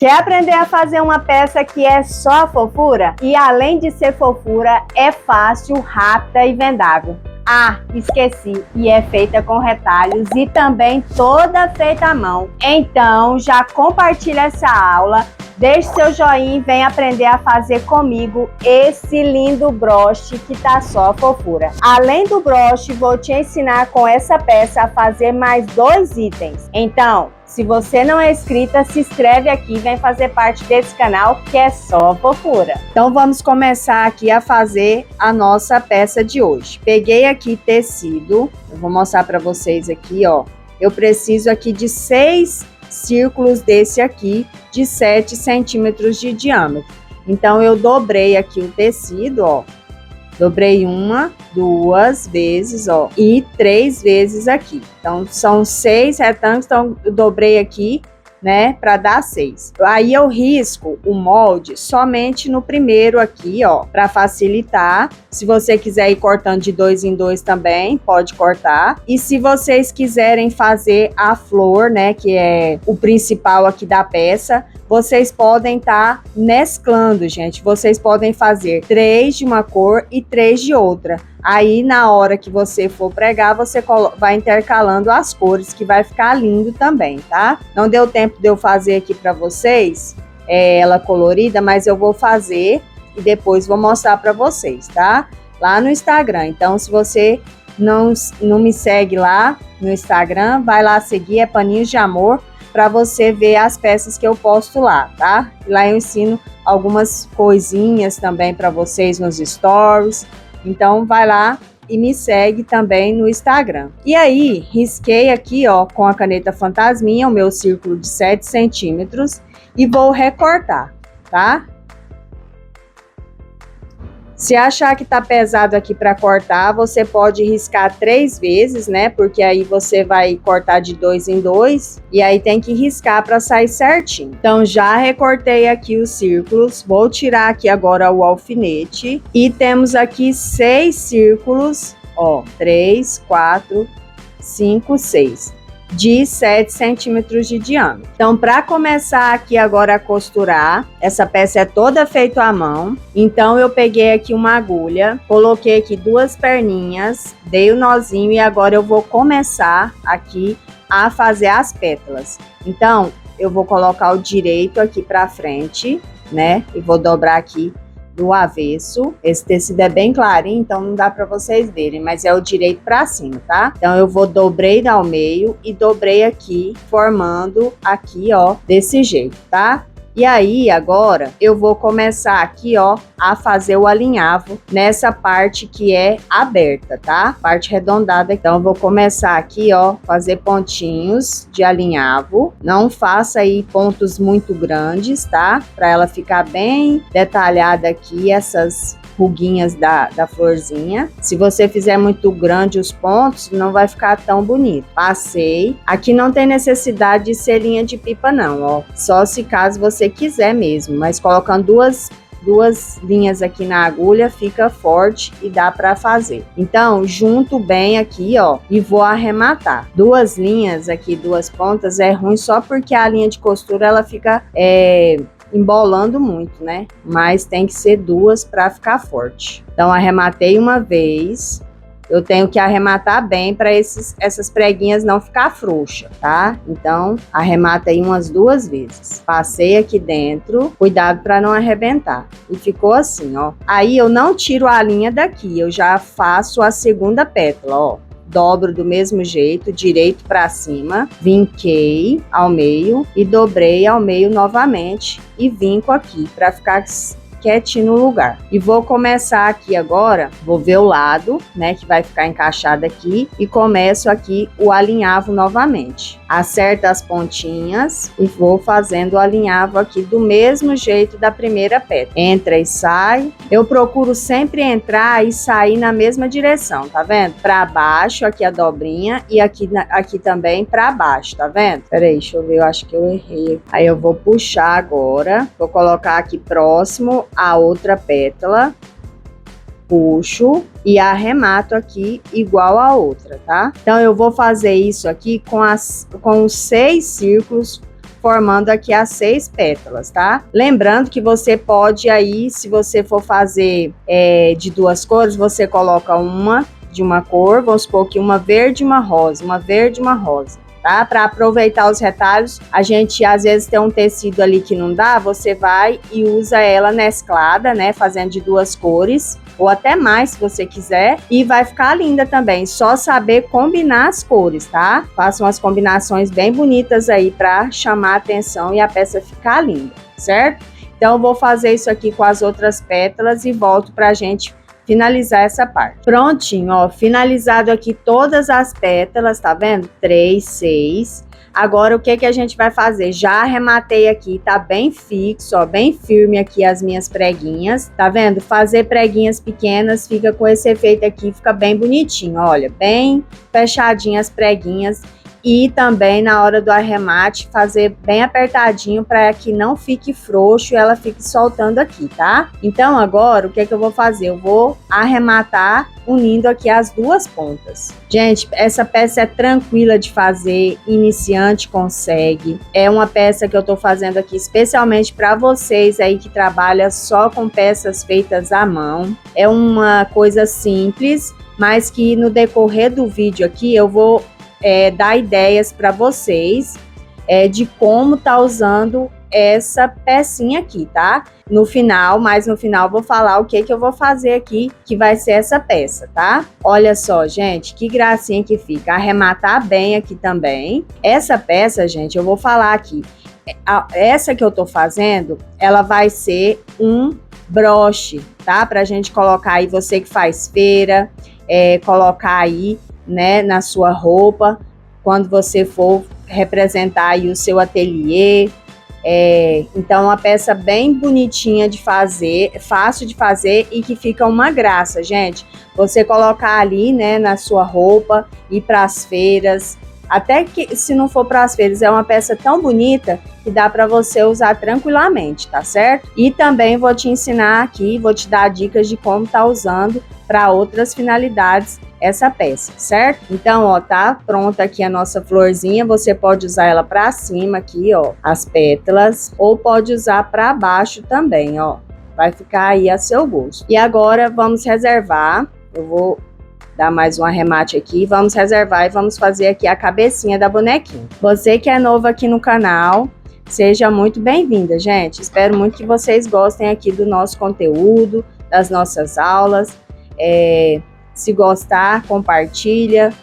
Quer aprender a fazer uma peça que é só fofura? E além de ser fofura, é fácil, rápida e vendável. Ah, esqueci, e é feita com retalhos e também toda feita à mão. Então, já compartilha essa aula, deixe seu joinha e vem aprender a fazer comigo esse lindo broche que tá só fofura. Além do broche, vou te ensinar com essa peça a fazer mais 2 itens. Então, se você não é inscrita, se inscreve aqui e vem fazer parte desse canal que é só fofura. Então vamos começar aqui a fazer a nossa peça de hoje. Peguei aqui tecido, eu vou mostrar para vocês aqui, ó. Eu preciso aqui de 6 círculos desse aqui de 7 centímetros de diâmetro. Então eu dobrei aqui o tecido, ó. Dobrei 1, 2 vezes, ó, e 3 vezes aqui. Então, são 6 retângulos, então eu dobrei aqui, né, para dar 6. Aí eu risco o molde somente no primeiro aqui, ó, para facilitar. Se você quiser ir cortando de 2 em 2 também, pode cortar. E se vocês quiserem fazer a flor, né, que é o principal aqui da peça, vocês podem estar mesclando, gente. Vocês podem fazer 3 de uma cor e 3 de outra. Aí, na hora que você for pregar, você vai intercalando as cores, que vai ficar lindo também, tá? Não deu tempo de eu fazer aqui para vocês, ela colorida, mas eu vou fazer e depois vou mostrar para vocês, tá? Lá no Instagram. Então, se você não me segue lá no Instagram, vai lá seguir, é Paninhos de Amor, para você ver as peças que eu posto lá, tá? Lá eu ensino algumas coisinhas também para vocês nos stories. Então, vai lá e me segue também no Instagram. E aí, risquei aqui, ó, com a caneta fantasminha, o meu círculo de 7 centímetros e vou recortar, tá? Se achar que tá pesado aqui para cortar, você pode riscar 3 vezes, né? Porque aí você vai cortar de 2 em 2 e aí tem que riscar para sair certinho. Então, já recortei aqui os círculos, vou tirar aqui agora o alfinete e temos aqui 6 círculos, ó, 3, 4, 5, 6. De 7 centímetros de diâmetro. Então, para começar aqui agora a costurar, essa peça é toda feita à mão. Então, eu peguei aqui uma agulha, coloquei aqui 2 perninhas, dei o nozinho e agora eu vou começar aqui a fazer as pétalas. Então, eu vou colocar o direito aqui para frente, né? E vou dobrar aqui do avesso. Esse tecido é bem clarinho, então não dá para vocês verem, mas é o direito para cima, tá? Então eu dobrei ao meio e dobrei aqui, formando aqui, ó, desse jeito, tá? E aí, agora, eu vou começar aqui, ó, a fazer o alinhavo nessa parte que é aberta, tá? Parte arredondada. Então, eu vou começar aqui, ó, fazer pontinhos de alinhavo. Não faça aí pontos muito grandes, tá? Para ela ficar bem detalhada aqui, essas ruguinhas da florzinha. Se você fizer muito grande os pontos, não vai ficar tão bonito. Passei. Aqui não tem necessidade de ser linha de pipa não, ó. Só se caso você quiser mesmo, mas colocando duas linhas aqui na agulha, fica forte e dá para fazer. Então, junto bem aqui, ó, e vou arrematar. 2 linhas aqui, 2 pontas, é ruim só porque a linha de costura, ela fica embolando muito, né? Mas tem que ser 2 para ficar forte. Então, arrematei uma vez. Eu tenho que arrematar bem para essas preguinhas não ficar frouxa, tá? Então, arremata aí umas 2 vezes. Passei aqui dentro, cuidado para não arrebentar. E ficou assim, ó. Aí, eu não tiro a linha daqui, eu já faço a segunda pétala, ó. Dobro do mesmo jeito, direito para cima, vinquei ao meio e dobrei ao meio novamente e vinco aqui para ficar quietinho no lugar. E vou começar aqui agora, vou ver o lado, né, que vai ficar encaixado aqui e começo aqui o alinhavo novamente. Acerto as pontinhas e vou fazendo o alinhavo aqui do mesmo jeito da primeira pétala. Entra e sai. Eu procuro sempre entrar e sair na mesma direção, tá vendo? Para baixo, aqui a dobrinha e aqui também para baixo, tá vendo? Peraí, deixa eu ver, eu acho que eu errei. Aí eu vou puxar agora, vou colocar aqui próximo a outra pétala, puxo e arremato aqui igual a outra, tá? Então eu vou fazer isso aqui com os 6 círculos formando aqui as 6 pétalas, tá? Lembrando que você pode aí, se você for fazer de 2 cores, você coloca uma de uma cor, vamos supor que uma verde e uma rosa, uma verde e uma rosa. Tá? Para aproveitar os retalhos, a gente às vezes tem um tecido ali que não dá, você vai e usa ela mesclada, né? Fazendo de 2 cores, ou até mais se você quiser, e vai ficar linda também. Só saber combinar as cores, tá? Façam as combinações bem bonitas aí para chamar a atenção e a peça ficar linda, certo? Então eu vou fazer isso aqui com as outras pétalas e volto pra gente finalizar essa parte. Prontinho, ó, finalizado aqui todas as pétalas, tá vendo? 3, 6. Agora, o que que a gente vai fazer? Já arrematei aqui, tá bem fixo, ó, bem firme aqui as minhas preguinhas, tá vendo? Fazer preguinhas pequenas fica com esse efeito aqui, fica bem bonitinho, olha, bem fechadinho as preguinhas. E também na hora do arremate fazer bem apertadinho para que não fique frouxo e ela fique soltando aqui, tá? Então agora o que que eu vou fazer? Eu vou arrematar unindo aqui as 2 pontas. Gente, essa peça é tranquila de fazer, iniciante consegue. É uma peça que eu tô fazendo aqui especialmente para vocês aí que trabalham só com peças feitas à mão. É uma coisa simples, mas que no decorrer do vídeo aqui eu vou dar ideias para vocês de como tá usando essa pecinha aqui, tá? No final, mais no final, vou falar o que que eu vou fazer aqui, que vai ser essa peça, tá? Olha só, gente, que gracinha que fica. Arrematar bem aqui também. Essa peça, gente, eu vou falar aqui. Essa que eu tô fazendo, ela vai ser um broche, tá? Pra gente colocar aí, você que faz feira, colocar aí, né, na sua roupa, quando você for representar aí o seu ateliê. Então, uma peça bem bonitinha de fazer, fácil de fazer e que fica uma graça, gente. Você colocar ali, né, na sua roupa, ir para as feiras, até que se não for para as feiras, é uma peça tão bonita que dá para você usar tranquilamente, tá certo? E também vou te ensinar aqui, vou te dar dicas de como tá usando para outras finalidades essa peça, certo? Então, ó, tá pronta aqui a nossa florzinha. Você pode usar ela para cima aqui, ó, as pétalas, ou pode usar para baixo também, ó. Vai ficar aí a seu gosto. E agora vamos reservar. Eu vou dar mais um arremate aqui. Vamos reservar e vamos fazer aqui a cabecinha da bonequinha. Você que é novo aqui no canal, seja muito bem-vinda, gente. Espero muito que vocês gostem aqui do nosso conteúdo, das nossas aulas. Se gostar, compartilha,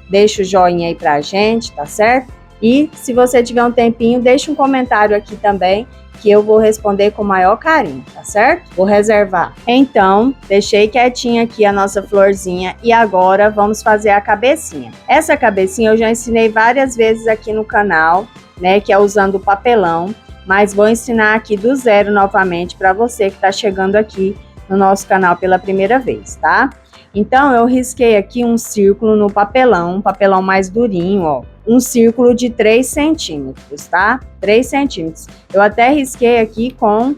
deixa o joinha aí pra gente, tá certo? E se você tiver um tempinho, deixa um comentário aqui também, que eu vou responder com o maior carinho, tá certo? Vou reservar. Então, deixei quietinha aqui a nossa florzinha e agora vamos fazer a cabecinha. Essa cabecinha eu já ensinei várias vezes aqui no canal, né, que é usando o papelão, mas vou ensinar aqui do zero novamente para você que tá chegando aqui no nosso canal pela primeira vez, tá? Então, eu risquei aqui um círculo no papelão, um papelão mais durinho, ó. Um círculo de 3 centímetros, tá? 3 centímetros. Eu até risquei aqui com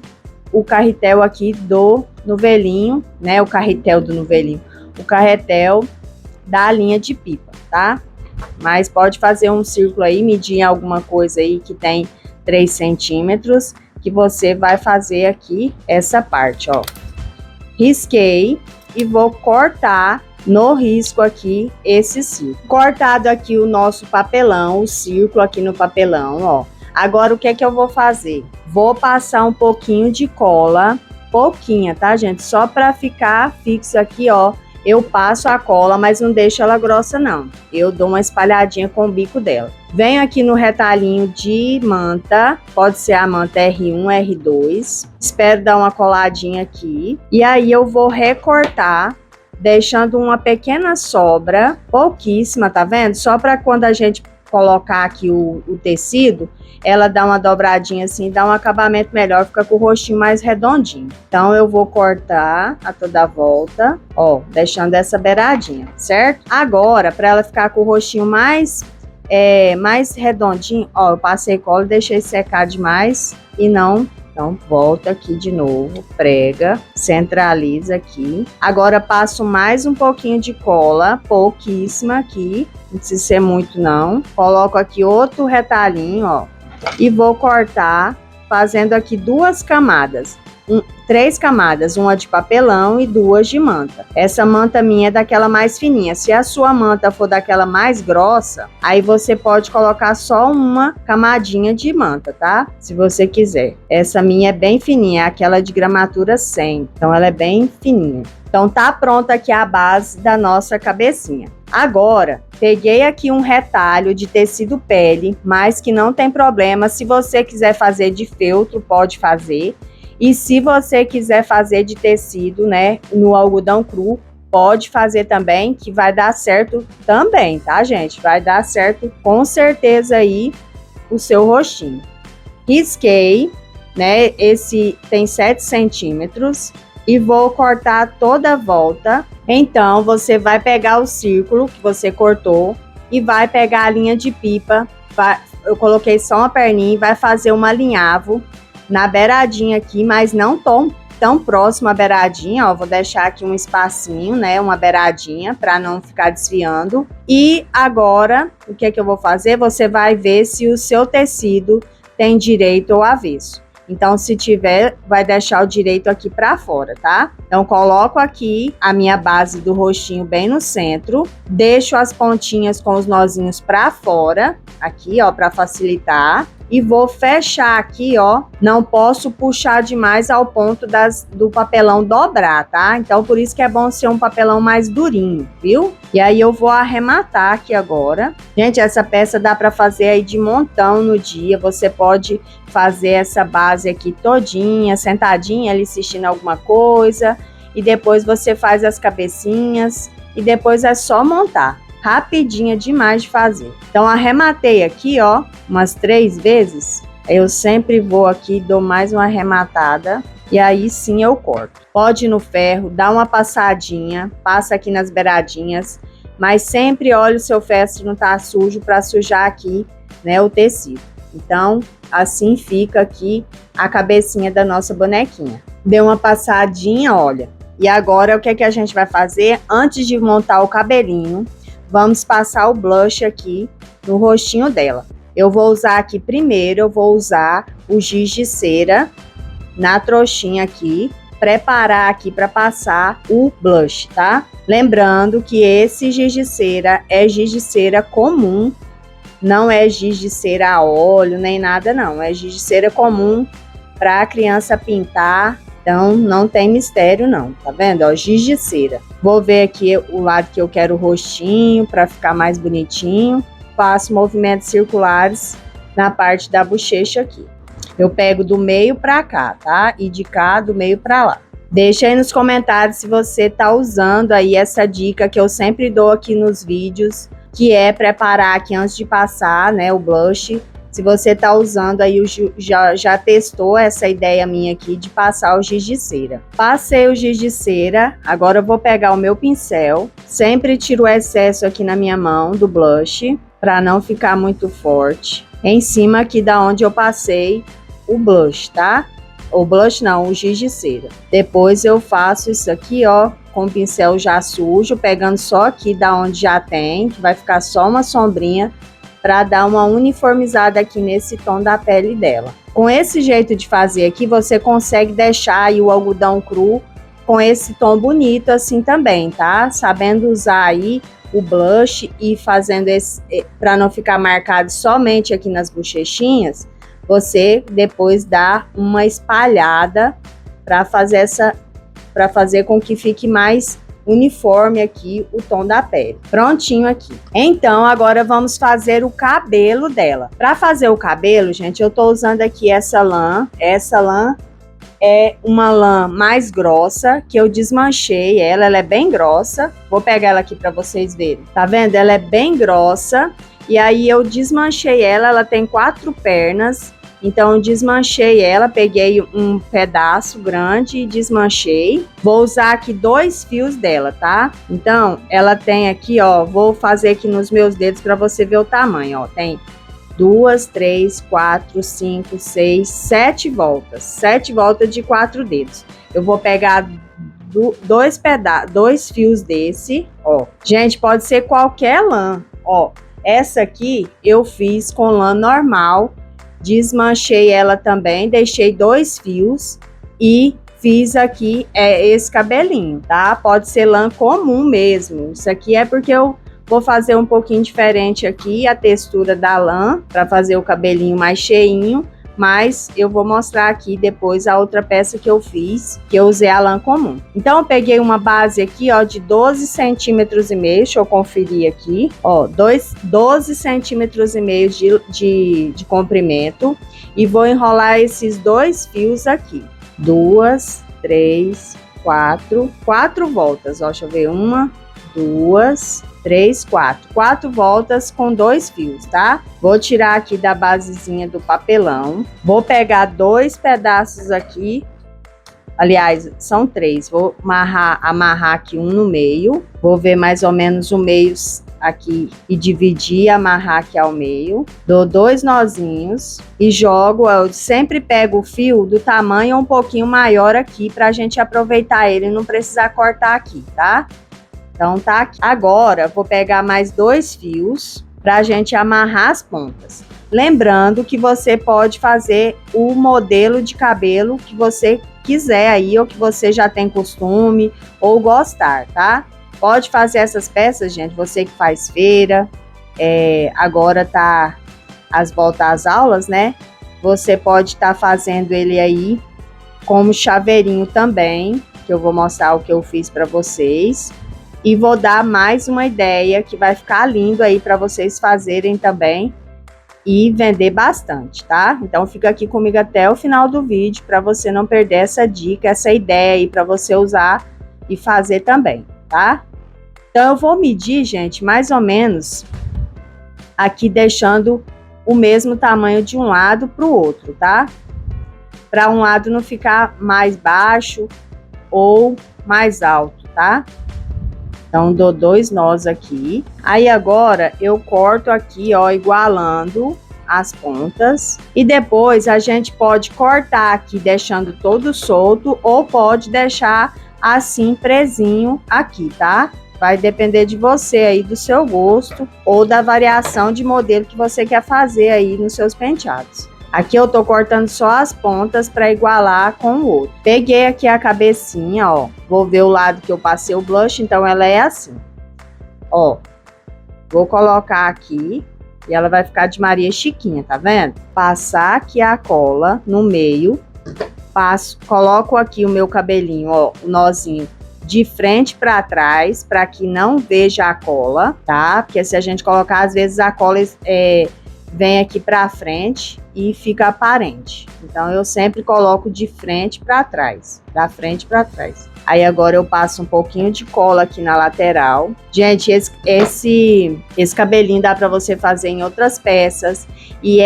o carretel aqui do novelinho, né? O carretel do novelinho. O carretel da linha de pipa, tá? Mas pode fazer um círculo aí, medir alguma coisa aí que tem 3 centímetros, que você vai fazer aqui essa parte, ó. Risquei e vou cortar no risco aqui esse círculo. Cortado aqui o nosso papelão, o círculo aqui no papelão, ó. Agora o que é que eu vou fazer? Vou passar um pouquinho de cola, pouquinha, tá, gente? Só para ficar fixo aqui, ó. Eu passo a cola, mas não deixo ela grossa, não. Eu dou uma espalhadinha com o bico dela. Venho aqui no retalhinho de manta, pode ser a manta R1, R2. Espero dar uma coladinha aqui. E aí eu vou recortar, deixando uma pequena sobra, pouquíssima, tá vendo? Só para quando a gente colocar aqui o tecido, ela dá uma dobradinha assim, dá um acabamento melhor, fica com o rostinho mais redondinho. Então, eu vou cortar a toda volta, ó, deixando essa beiradinha, certo? Agora, para ela ficar com o rostinho mais redondinho, ó, eu passei cola e deixei secar demais e não. Então, volta aqui de novo, prega, centraliza aqui. Agora, passo mais um pouquinho de cola, pouquíssima aqui, não precisa ser muito não. Coloco aqui outro retalhinho, ó. e vou cortar fazendo aqui duas camadas. Três camadas, uma de papelão e duas de manta. Essa manta minha é daquela mais fininha. Se a sua manta for daquela mais grossa, aí você pode colocar só uma camadinha de manta, tá? Se você quiser. Essa minha é bem fininha, é aquela de gramatura 100. Então ela é bem fininha. Então tá pronta aqui a base da nossa cabecinha. Agora, peguei aqui um retalho de tecido pele, mas que não tem problema. Se você quiser fazer de feltro, pode fazer. E se você quiser fazer de tecido, né, no algodão cru, pode fazer também, que vai dar certo também, tá, gente? Vai dar certo com certeza aí o seu rostinho. Risquei, né, esse tem 7 centímetros e vou cortar toda a volta. Então, você vai pegar o círculo que você cortou e vai pegar a linha de pipa. Eu coloquei só uma perninha e vai fazer um alinhavo na beiradinha aqui, mas não tão próximo à beiradinha, ó, vou deixar aqui um espacinho, né, uma beiradinha, para não ficar desfiando. E agora, o que é que eu vou fazer? Você vai ver se o seu tecido tem direito ou avesso. Então, se tiver, vai deixar o direito aqui para fora, tá? Então, coloco aqui a minha base do rostinho bem no centro, deixo as pontinhas com os nozinhos para fora, aqui, ó, para facilitar. E vou fechar aqui, ó, não posso puxar demais ao ponto do papelão dobrar, tá? Então, por isso que é bom ser um papelão mais durinho, viu? E aí, eu vou arrematar aqui agora. Gente, essa peça dá pra fazer aí de montão no dia. Você pode fazer essa base aqui todinha, sentadinha ali assistindo alguma coisa. E depois você faz as cabecinhas e depois é só montar. Rapidinha demais de fazer. Então, arrematei aqui, ó, umas 3 vezes. Eu sempre vou aqui, dou mais uma arrematada e aí sim eu corto. Pode ir no ferro, dá uma passadinha, passa aqui nas beiradinhas, mas sempre olha o seu ferro se não tá sujo para sujar aqui, né, o tecido. Então, assim fica aqui a cabecinha da nossa bonequinha. Deu uma passadinha, olha. E agora, o que é que a gente vai fazer? Antes de montar o cabelinho, vamos passar o blush aqui no rostinho dela. Eu vou usar aqui primeiro, eu vou usar o giz de cera na trouxinha aqui, preparar aqui para passar o blush, tá? Lembrando que esse giz de cera é giz de cera comum, não é giz de cera a óleo, nem nada não, é giz de cera comum para a criança pintar. Então, não tem mistério não, tá vendo? Ó, giz de cera. Vou ver aqui o lado que eu quero o rostinho, para ficar mais bonitinho. Faço movimentos circulares na parte da bochecha aqui. Eu pego do meio para cá, tá? E de cá, do meio para lá. Deixa aí nos comentários se você tá usando aí essa dica que eu sempre dou aqui nos vídeos, que é preparar aqui antes de passar, né, o blush. Se você tá usando aí, já testou essa ideia minha aqui de passar o giz de cera. Passei o giz de cera, agora eu vou pegar o meu pincel. Sempre tiro o excesso aqui na minha mão do blush, para não ficar muito forte. Em cima aqui da onde eu passei o blush, tá? O blush não, o giz de cera. Depois eu faço isso aqui, ó, com o pincel já sujo, pegando só aqui da onde já tem, que vai ficar só uma sombrinha, para dar uma uniformizada aqui nesse tom da pele dela. Com esse jeito de fazer aqui, você consegue deixar aí o algodão cru com esse tom bonito assim também, tá? Sabendo usar aí o blush e fazendo esse, para não ficar marcado somente aqui nas bochechinhas, você depois dá uma espalhada para fazer com que fique mais uniforme aqui o tom da pele. Prontinho aqui. Então, agora vamos fazer o cabelo dela. Para fazer o cabelo, gente, eu tô usando aqui essa lã. Essa lã é uma lã mais grossa, que eu desmanchei ela. Ela é bem grossa. Vou pegar ela aqui para vocês verem. Tá vendo? Ela é bem grossa. E aí eu desmanchei ela. Ela tem 4 pernas. Então, eu desmanchei ela, peguei um pedaço grande e desmanchei. Vou usar aqui 2 fios dela, tá? Então, ela tem aqui, ó, vou fazer aqui nos meus dedos para você ver o tamanho, ó. Tem 2, 3, 4, 5, 6, 7 voltas. 7 voltas de 4 dedos. Eu vou pegar 2 fios desse, ó. Gente, pode ser qualquer lã, ó. Essa aqui eu fiz com lã normal. desmanchei ela também, deixei 2 fios e fiz aqui esse cabelinho, tá? Pode ser lã comum mesmo. Isso aqui é porque eu vou fazer um pouquinho diferente aqui a textura da lã para fazer o cabelinho mais cheinho, mas eu vou mostrar aqui depois a outra peça que eu fiz, que eu usei a lã comum. Então eu peguei uma base aqui, ó, de 12 centímetros e meio, deixa eu conferir aqui, ó, 12 centímetros e meio de comprimento, e vou enrolar esses 2 fios aqui. 2, 3, 4 voltas, ó, deixa eu ver, 1, 2, 3, 4 voltas com 2 fios, tá? Vou tirar aqui da basezinha do papelão, vou pegar 2 pedaços aqui, aliás, são 3, vou amarrar aqui um no meio, vou ver mais ou menos o meio aqui e dividir, amarrar aqui ao meio, dou 2 nozinhos e jogo. Eu sempre pego o fio do tamanho um pouquinho maior aqui pra gente aproveitar ele e não precisar cortar aqui, tá? Então tá aqui. Agora vou pegar mais 2 fios pra gente amarrar as pontas. Lembrando que você pode fazer o modelo de cabelo que você quiser aí, ou que você já tem costume ou gostar, tá? Pode fazer essas peças, gente, você que faz feira, agora tá as voltas às aulas, né? Você pode estar fazendo ele aí como chaveirinho também, que eu vou mostrar o que eu fiz para vocês. E vou dar mais uma ideia que vai ficar lindo aí para vocês fazerem também e vender bastante, tá? Então fica aqui comigo até o final do vídeo para você não perder essa dica, essa ideia aí para você usar e fazer também, tá? Então eu vou medir, gente, mais ou menos aqui deixando o mesmo tamanho de um lado para o outro, tá? Para um lado não ficar mais baixo ou mais alto, tá? Então, dou 2 nós aqui. Aí, agora, eu corto aqui, ó, igualando as pontas. E depois, a gente pode cortar aqui, deixando todo solto, ou pode deixar assim, presinho aqui, tá? Vai depender de você aí, do seu gosto, ou da variação de modelo que você quer fazer aí nos seus penteados. Aqui eu tô cortando só as pontas para igualar com o outro. Peguei aqui a cabecinha, ó. Vou ver o lado que eu passei o blush, então ela é assim. Ó, vou colocar aqui e ela vai ficar de Maria Chiquinha, tá vendo? Passar aqui a cola no meio, coloco aqui o meu cabelinho, ó, o nozinho de frente para trás, para que não veja a cola, tá? Porque se a gente colocar, às vezes a cola vem aqui para frente e fica aparente. Então eu sempre coloco de frente para trás, da frente para trás. Aí agora eu passo um pouquinho de cola aqui na lateral. Gente, esse cabelinho dá para você fazer em outras peças. E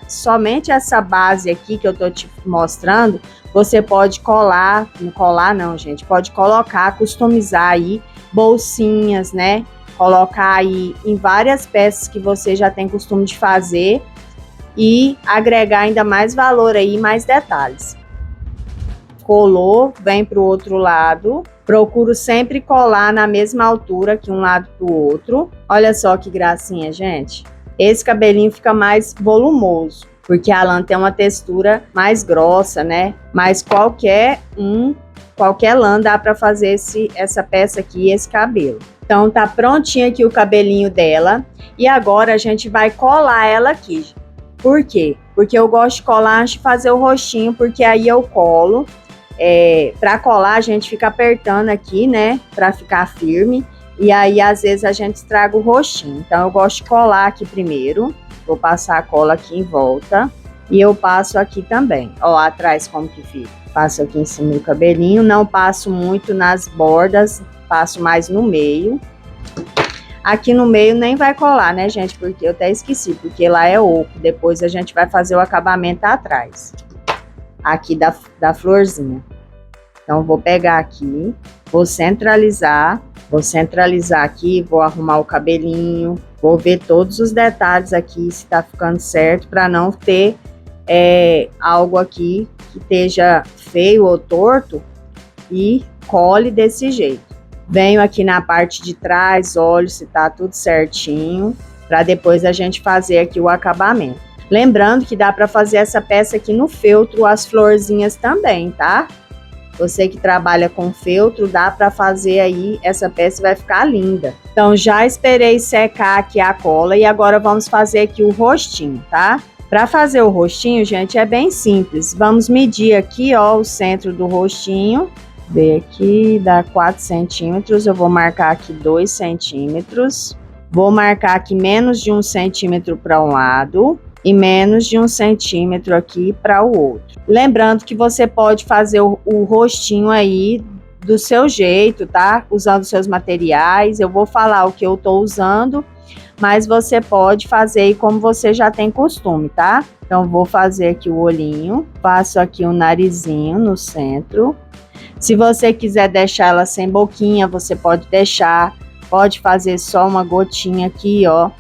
somente essa base aqui que eu tô te mostrando, você pode colar, não colar não, gente, pode colocar, customizar aí bolsinhas, né? Colocar aí em várias peças que você já tem costume de fazer e agregar ainda mais valor aí, mais detalhes. Colou, vem para o outro lado. Procuro sempre colar na mesma altura que um lado para o outro. Olha só que gracinha, gente. Esse cabelinho fica mais volumoso, porque a lã tem uma textura mais grossa, né? Mas qualquer lã dá para fazer essa peça aqui, esse cabelo. Então tá prontinho aqui o cabelinho dela. E agora a gente vai colar ela aqui. Por quê? Porque eu gosto de colar antes de fazer o rostinho, porque aí eu colo. Pra colar a gente fica apertando aqui, né? Pra ficar firme. E aí às vezes a gente estraga o rostinho. Então eu gosto de colar aqui primeiro. Vou passar a cola aqui em volta. E eu passo aqui também. Ó, atrás como que fica. Passo aqui em cima do cabelinho. Não passo muito nas bordas. Passo mais no meio. Aqui no meio nem vai colar, né, gente? Porque eu até esqueci, porque lá é oco. Depois a gente vai fazer o acabamento atrás. Aqui da florzinha. Então, vou pegar aqui, vou centralizar aqui, vou arrumar o cabelinho, vou ver todos os detalhes aqui, se tá ficando certo, para não ter algo aqui que esteja feio ou torto e cole desse jeito. Venho aqui na parte de trás, olho se tá tudo certinho, para depois a gente fazer aqui o acabamento. Lembrando que dá para fazer essa peça aqui no feltro, as florzinhas também, tá? Você que trabalha com feltro, dá para fazer aí essa peça, vai ficar linda. Então, já esperei secar aqui a cola e agora vamos fazer aqui o rostinho, tá? Para fazer o rostinho, gente, é bem simples. Vamos medir aqui, ó, o centro do rostinho. Ver aqui, dá 4 centímetros. Eu vou marcar aqui 2 centímetros. Vou marcar aqui menos de 1 centímetro para um lado e menos de 1 centímetro aqui para o outro. Lembrando que você pode fazer o rostinho aí do seu jeito, tá? Usando seus materiais. Eu vou falar o que eu tô usando, mas você pode fazer aí como você já tem costume, tá? Então, vou fazer aqui o olhinho, faço aqui o narizinho no centro. Se você quiser deixar ela sem boquinha, você pode deixar, pode fazer só uma gotinha aqui, ó.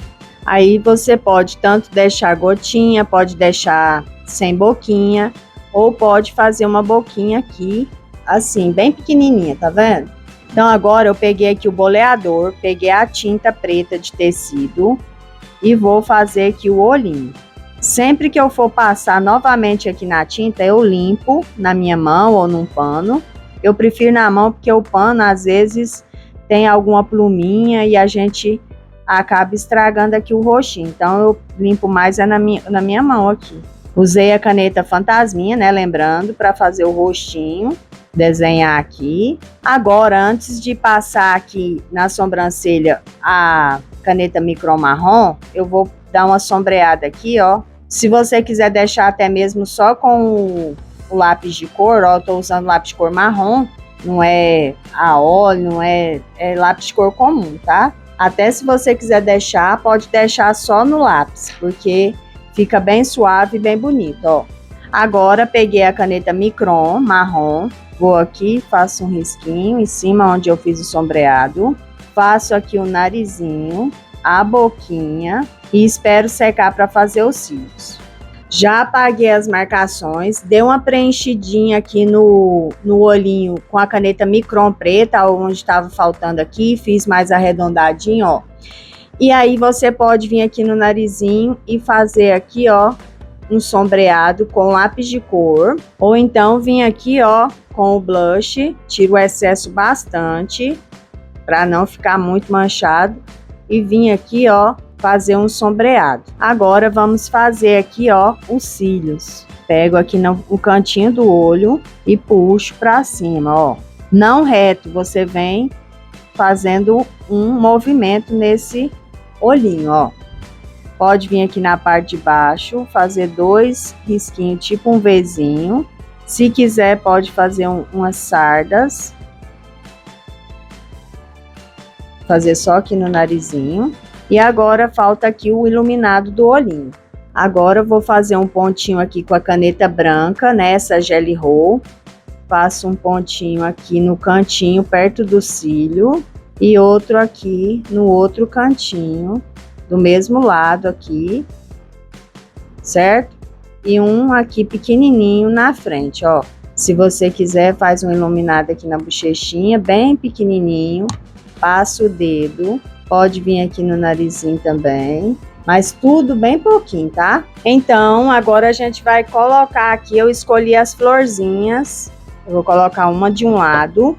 Aí você pode tanto deixar gotinha, pode deixar sem boquinha, ou pode fazer uma boquinha aqui, assim, bem pequenininha, tá vendo? Então, agora eu peguei aqui o boleador, peguei a tinta preta de tecido e vou fazer aqui o olhinho. Sempre que eu for passar novamente aqui na tinta, eu limpo na minha mão ou num pano. Eu prefiro na mão porque o pano, às vezes, tem alguma pluminha e a gente acaba estragando aqui o rostinho. Então, eu limpo mais na minha mão aqui. Usei a caneta fantasminha, né? Lembrando, para fazer o rostinho. Desenhar aqui. Agora, antes de passar aqui na sobrancelha a caneta micron marrom, eu vou dar uma sombreada aqui, ó. Se você quiser deixar até mesmo só com o lápis de cor, ó, eu tô usando lápis de cor marrom, não é a óleo, não é lápis de cor comum, tá? Até se você quiser deixar, pode deixar só no lápis, porque fica bem suave e bem bonito, ó. Agora, peguei a caneta micron marrom, vou aqui, faço um risquinho em cima onde eu fiz o sombreado, faço aqui o narizinho, a boquinha e espero secar para fazer os cílios. Já apaguei as marcações, dei uma preenchidinha aqui no olhinho com a caneta micron preta, onde estava faltando aqui, fiz mais arredondadinho, ó. E aí você pode vir aqui no narizinho e fazer aqui, ó, um sombreado com lápis de cor, ou então vim aqui, ó, com o blush, tiro o excesso bastante, para não ficar muito manchado, e vim aqui, ó, fazer um sombreado. Agora vamos fazer aqui, ó, os cílios. Pego aqui no cantinho do olho e puxo para cima, ó. Não reto, você vem fazendo um movimento nesse olhinho, ó. Pode vir aqui na parte de baixo, fazer 2 risquinhos, tipo um Vzinho. Se quiser, pode fazer umas sardas. Fazer só aqui no narizinho. E agora falta aqui o iluminado do olhinho. Agora eu vou fazer um pontinho aqui com a caneta branca, nessa Gelly Roll. Faço um pontinho aqui no cantinho, perto do cílio. E outro aqui no outro cantinho, do mesmo lado aqui, certo? E um aqui pequenininho na frente, ó. Se você quiser, faz um iluminado aqui na bochechinha, bem pequenininho. Passa o dedo, pode vir aqui no narizinho também, mas tudo bem pouquinho, tá? Então, agora a gente vai colocar aqui, eu escolhi as florzinhas. Eu vou colocar uma de um lado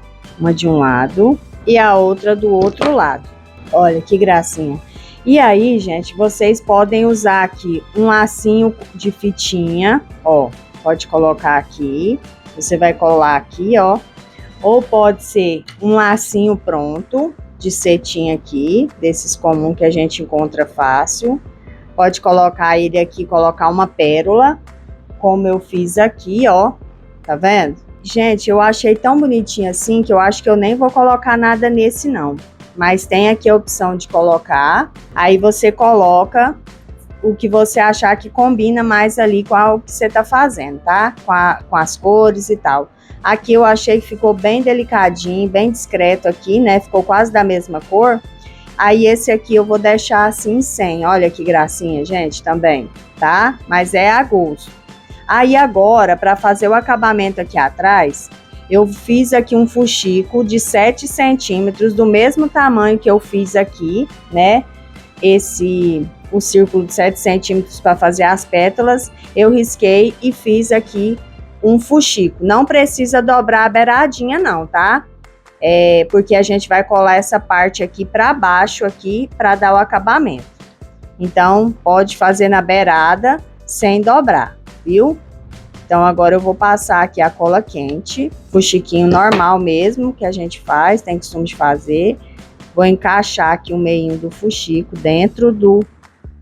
e a outra do outro lado. Olha que gracinha. E aí, gente, vocês podem usar aqui um lacinho de fitinha, ó, pode colocar aqui, você vai colar aqui, ó, ou pode ser um lacinho pronto, de cetim aqui, desses comuns que a gente encontra fácil, pode colocar ele aqui, colocar uma pérola, como eu fiz aqui, ó, tá vendo? Gente, eu achei tão bonitinho assim, que eu acho que eu nem vou colocar nada nesse não. Mas tem aqui a opção de colocar, aí você coloca o que você achar que combina mais ali com o que você tá fazendo, tá? Com as cores e tal. Aqui eu achei que ficou bem delicadinho, bem discreto aqui, né? Ficou quase da mesma cor. Aí esse aqui eu vou deixar assim sem, olha que gracinha, gente, também, tá? Mas é a gosto. Aí agora, para fazer o acabamento aqui atrás, eu fiz aqui um fuxico de 7 centímetros, do mesmo tamanho que eu fiz aqui, né? o círculo de 7 centímetros para fazer as pétalas, eu risquei e fiz aqui um fuxico. Não precisa dobrar a beiradinha não, tá? Porque a gente vai colar essa parte aqui para baixo aqui para dar o acabamento. Então, pode fazer na beirada sem dobrar, viu? Então, agora eu vou passar aqui a cola quente, fuxiquinho normal mesmo, que a gente faz, tem costume de fazer. Vou encaixar aqui o meinho do fuxico dentro do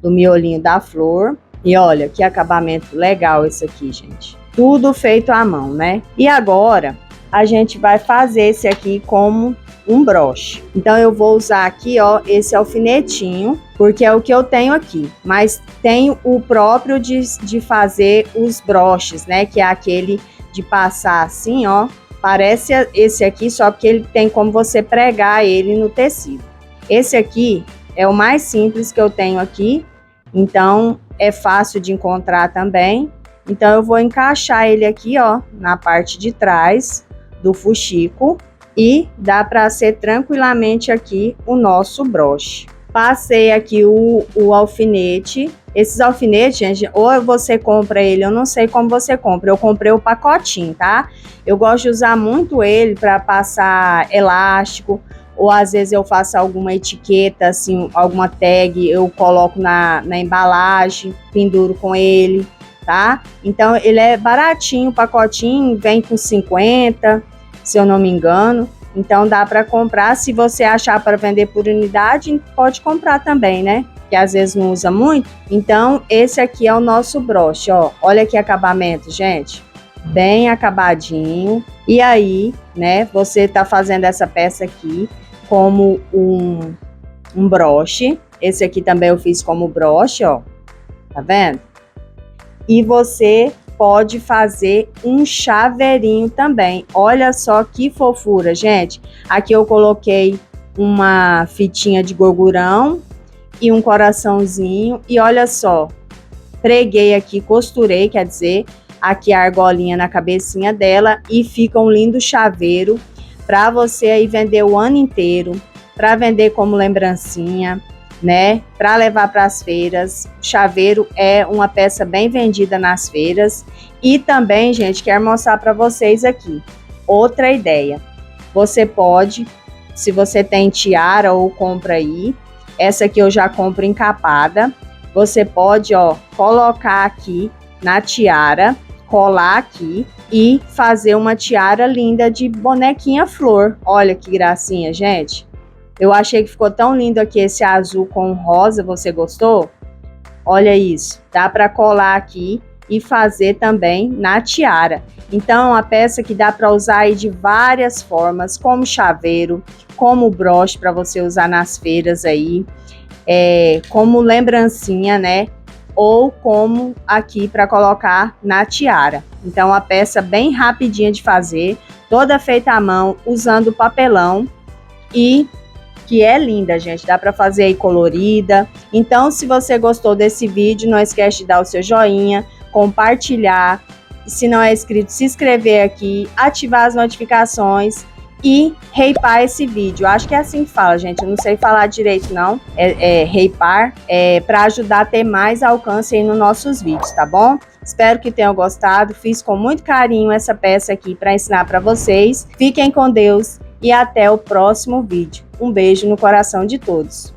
miolinho da flor. E olha, que acabamento legal esse aqui, gente. Tudo feito à mão, né? E agora, a gente vai fazer esse aqui como um broche. Então, eu vou usar aqui, ó, esse alfinetinho, porque é o que eu tenho aqui. Mas tem o próprio de fazer os broches, né? Que é aquele de passar assim, ó. Parece esse aqui, só que ele tem como você pregar ele no tecido. Esse aqui é o mais simples que eu tenho aqui. Então, é fácil de encontrar também. Então, eu vou encaixar ele aqui, ó, na parte de trás do fuxico e dá para ser tranquilamente aqui o nosso broche. Passei aqui o alfinete. Esses alfinetes, gente, ou você compra ele, eu não sei como você compra. Eu comprei o pacotinho, tá? Eu gosto de usar muito ele para passar elástico, ou às vezes eu faço alguma etiqueta, assim, alguma tag, eu coloco na embalagem, penduro com ele, tá? Então, ele é baratinho, o pacotinho vem com 50, se eu não me engano. Então, dá para comprar. Se você achar para vender por unidade, pode comprar também, né? Que às vezes não usa muito. Então, esse aqui é o nosso broche, ó. Olha que acabamento, gente. Bem acabadinho. E aí, né, você tá fazendo essa peça aqui como um broche. Esse aqui também eu fiz como broche, ó. Tá vendo? E você pode fazer um chaveirinho também. Olha só que fofura, gente. Aqui eu coloquei uma fitinha de gorgurão e um coraçãozinho. E olha só, preguei aqui, costurei, quer dizer, aqui a argolinha na cabecinha dela e fica um lindo chaveiro para você aí vender o ano inteiro, para vender como lembrancinha, né? Para levar para as feiras. O chaveiro é uma peça bem vendida nas feiras. E também, gente, quero mostrar para vocês aqui outra ideia. Você pode, se você tem tiara ou compra aí, essa aqui eu já compro encapada. Você pode, ó, colocar aqui na tiara, colar aqui e fazer uma tiara linda de bonequinha flor. Olha que gracinha, gente. Eu achei que ficou tão lindo aqui esse azul com rosa, você gostou? Olha isso, dá para colar aqui e fazer também na tiara. Então, é uma peça que dá para usar aí de várias formas, como chaveiro, como broche para você usar nas feiras aí, como lembrancinha, né? Ou como aqui para colocar na tiara. Então, uma peça bem rapidinha de fazer, toda feita à mão, usando papelão e que é linda, gente, dá para fazer aí colorida. Então, se você gostou desse vídeo, não esquece de dar o seu joinha, compartilhar, se não é inscrito, se inscrever aqui, ativar as notificações e hypar esse vídeo. Acho que é assim que fala, gente, eu não sei falar direito não, hypar, para ajudar a ter mais alcance aí nos nossos vídeos, tá bom? Espero que tenham gostado, fiz com muito carinho essa peça aqui para ensinar para vocês. Fiquem com Deus e até o próximo vídeo. Um beijo no coração de todos.